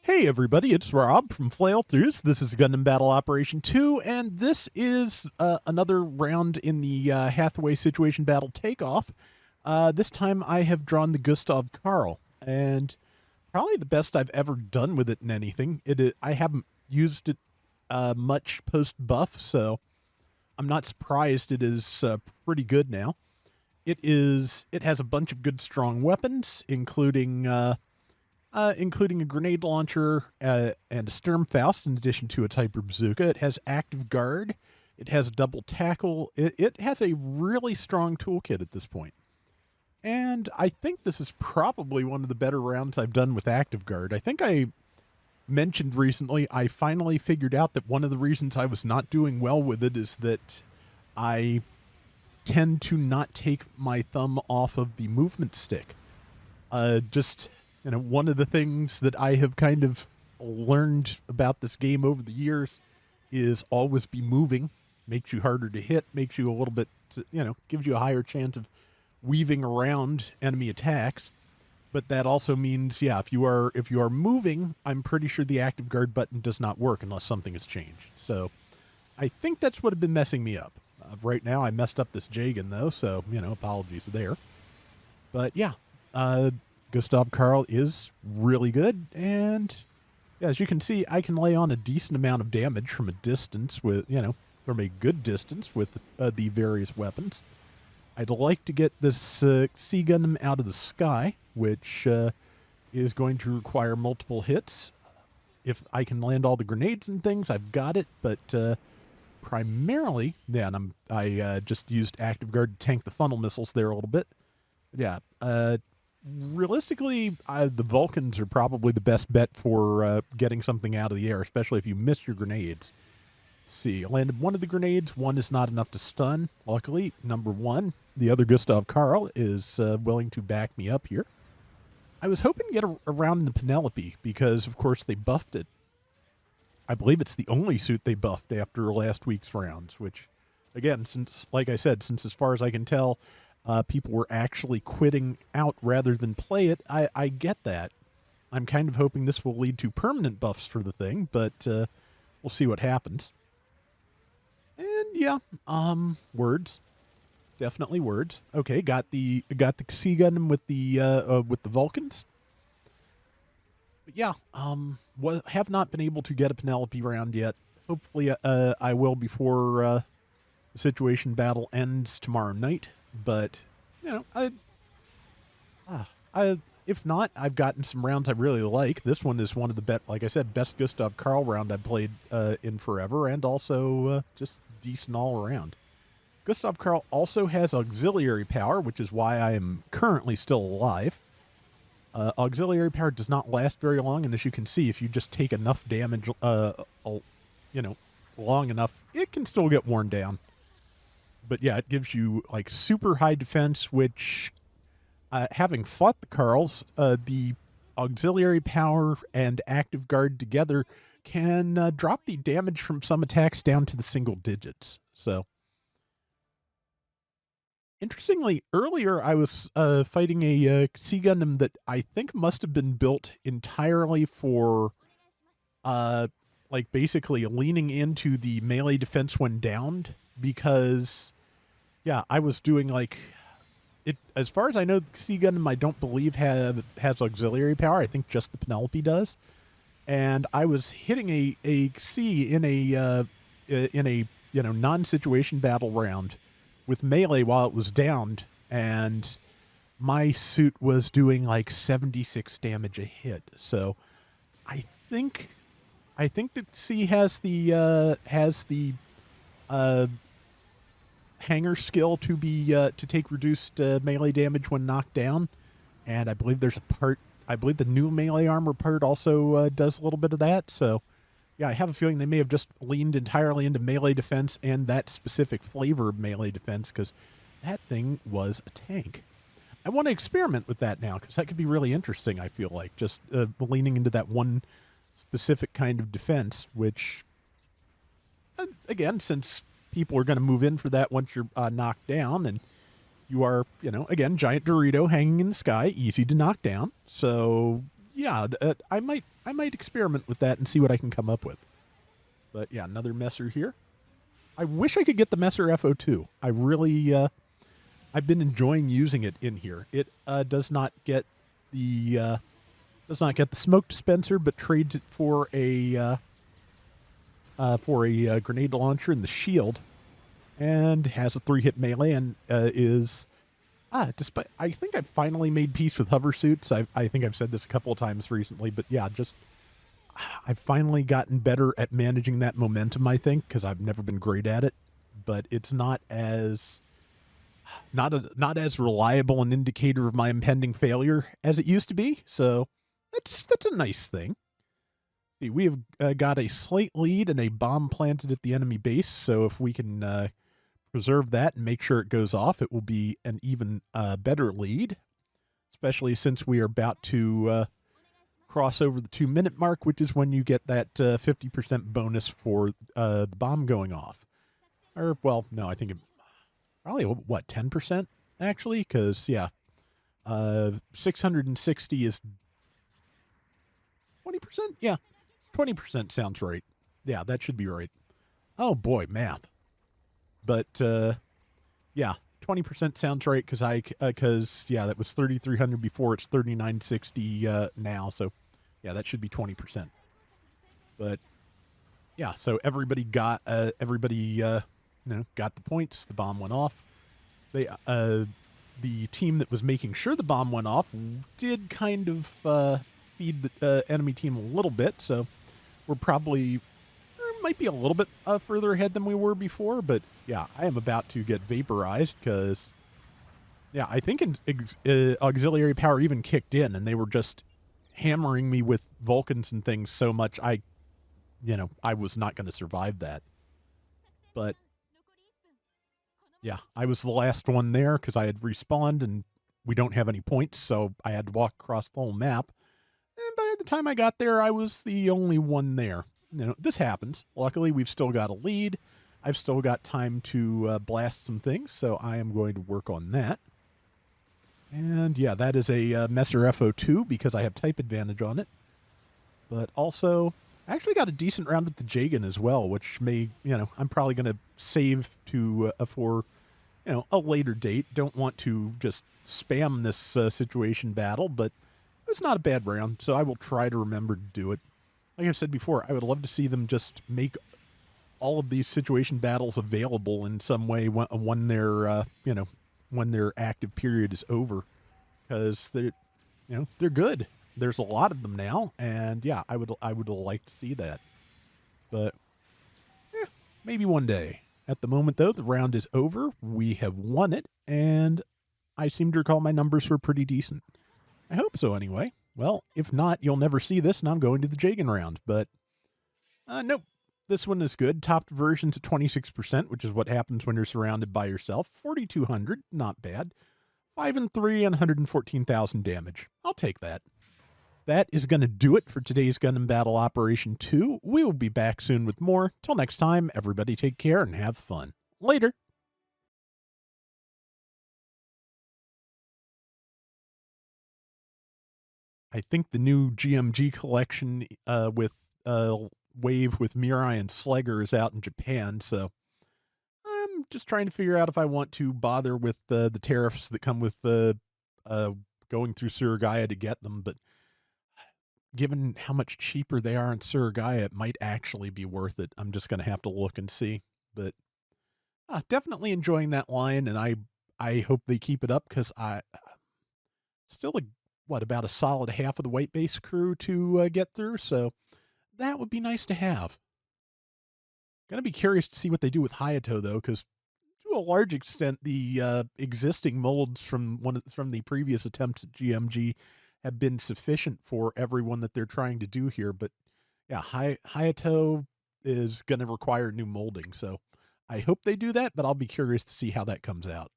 Hey everybody, it's Rob from Flailthroughs. This is Gundam Battle Operation 2, and this is another round in the Hathaway Situation Battle Takeoff. This time I have drawn the Gustav Carl, and probably the best I've ever done with it in anything. I haven't used it much post-buff, so I'm not surprised it is pretty good now. It has a bunch of good strong weapons, including a grenade launcher and a Sturmfaust in addition to a Typer Bazooka. It has active guard. It has double tackle. It has a really strong toolkit at this point. And I think this is probably one of the better rounds I've done with active guard. I think I mentioned recently I finally figured out that one of the reasons I was not doing well with it is that I tend to not take my thumb off of the movement stick. One of the things that I have kind of learned about this game over the years is always be moving. Makes you harder to hit, makes you a little bit, gives you a higher chance of weaving around enemy attacks. But that also means, if you are moving, I'm pretty sure the active guard button does not work unless something has changed. So I think that's what had been messing me up. Right now, I messed up this Jagan, though, so, apologies there. But, Gustav Carl is really good, and as you can see, I can lay on a decent amount of damage from a distance from a good distance with the various weapons. I'd like to get this Sea Gundam out of the sky, which is going to require multiple hits. If I can land all the grenades and things, I've got it, but primarily, I just used active guard to tank the funnel missiles there a little bit. Realistically, the Vulcans are probably the best bet for getting something out of the air, especially if you miss your grenades. Let's see, I landed one of the grenades. One is not enough to stun. Luckily, number one, the other Gustav Carl, is willing to back me up here. I was hoping to get around in the Penelope because, of course, they buffed it. I believe it's the only suit they buffed after last week's rounds, which, again, like I said, since as far as I can tell, people were actually quitting out rather than play it. I get that. I'm kind of hoping this will lead to permanent buffs for the thing, but we'll see what happens. And words, definitely words. Okay, got the Sea Gundam with the Vulcans. But have not been able to get a Penelope round yet. Hopefully, I will before the situation battle ends tomorrow night. But if not, I've gotten some rounds I really like. This one is one of the best Gustav Carl round I've played in forever, and also just decent all around. Gustav Carl also has auxiliary power, which is why I am currently still alive. Auxiliary power does not last very long, and as you can see, if you just take enough damage, long enough, it can still get worn down. But it gives you like super high defense, which, having fought the Carls, the auxiliary power and active guard together can drop the damage from some attacks down to the single digits. So, interestingly, earlier I was fighting a Sea Gundam that I think must have been built entirely for, basically leaning into the melee defense when downed, because I was doing it. As far as I know, the Sea Gundam I don't believe has auxiliary power. I think just the Penelope does. And I was hitting a C in a non-situation battle round with melee while it was downed, and my suit was doing like 76 damage a hit. So I think that C has the hanger skill to be to take reduced melee damage when knocked down, and I believe there's a part. I believe the new melee armor part also does a little bit of that. So, I have a feeling they may have just leaned entirely into melee defense and that specific flavor of melee defense, because that thing was a tank. I want to experiment with that now, because that could be really interesting, I feel like, just leaning into that one specific kind of defense, which, again, since people are going to move in for that once you're knocked down, and you are, again, giant Dorito hanging in the sky, easy to knock down. So, yeah, I might experiment with that and see what I can come up with. But yeah, another messer here. I wish I could get the Messer FO2. I really, I've been enjoying using it in here. It does not get the smoke dispenser, but trades it for a grenade launcher and the shield, and has a 3-hit melee and is despite I think I've finally made peace with hover suits. I think I've said this a couple of times recently, but yeah, just I've finally gotten better at managing that momentum, I think, because I've never been great at it, but it's not as reliable an indicator of my impending failure as it used to be. So that's a nice thing. See, we have got a slight lead and a bomb planted at the enemy base, so if we can preserve that and make sure it goes off, it will be an even better lead, especially since we are about to cross over the 2-minute mark, which is when you get that 50% bonus for the bomb going off. Or, well, no, I think it probably, what, 10% actually? Because, yeah, 660 is 20%? Yeah, 20% sounds right. Yeah, that should be right. Oh, boy, math. But, yeah, 20% sounds right because yeah, that was 3,300 before. It's 3,960 now. So, yeah, that should be 20%. But, yeah, so everybody got got the points. The bomb went off. The team that was making sure the bomb went off did kind of feed the enemy team a little bit. So we're probably might be a little bit further ahead than we were before, but yeah, I am about to get vaporized because, yeah, I think auxiliary power even kicked in, and they were just hammering me with Vulcans and things so much I was not going to survive that. But yeah, I was the last one there because I had respawned, and we don't have any points, so I had to walk across the whole map. And by the time I got there, I was the only one there. This happens. Luckily, we've still got a lead. I've still got time to blast some things, so I am going to work on that. And yeah, that is a Messer FO2 because I have type advantage on it. But also, I actually got a decent round with the Jagan as well, which may, I'm probably going to save to for, a later date. Don't want to just spam this situation battle, but it's not a bad round, so I will try to remember to do it. Like I've said before, I would love to see them just make all of these situation battles available in some way when their active period is over, because they're good. There's a lot of them now, and yeah, I would like to see that, but maybe one day. At the moment, though, the round is over. We have won it, and I seem to recall my numbers were pretty decent. I hope so, anyway. Well, if not, you'll never see this, and I'm going to the Jagan round. But, nope. This one is good. Top version's at 26%, which is what happens when you're surrounded by yourself. 4,200, not bad. 5 and 3 and 114,000 damage. I'll take that. That is going to do it for today's Gundam Battle Operation 2. We will be back soon with more. Till next time, everybody take care and have fun. Later. I think the new GMG collection with Wave with Mirai and Slegger is out in Japan, so I'm just trying to figure out if I want to bother with the tariffs that come with going through Surugaya to get them, but given how much cheaper they are in Surugaya, it might actually be worth it. I'm just going to have to look and see, but definitely enjoying that line, and I hope they keep it up because I still about a solid half of the white base crew to get through, so that would be nice to have. Gonna be curious to see what they do with Hayato, though, because to a large extent, the existing molds from the previous attempts at GMG have been sufficient for everyone that they're trying to do here. But yeah, Hayato is going to require new molding, so I hope they do that, but I'll be curious to see how that comes out.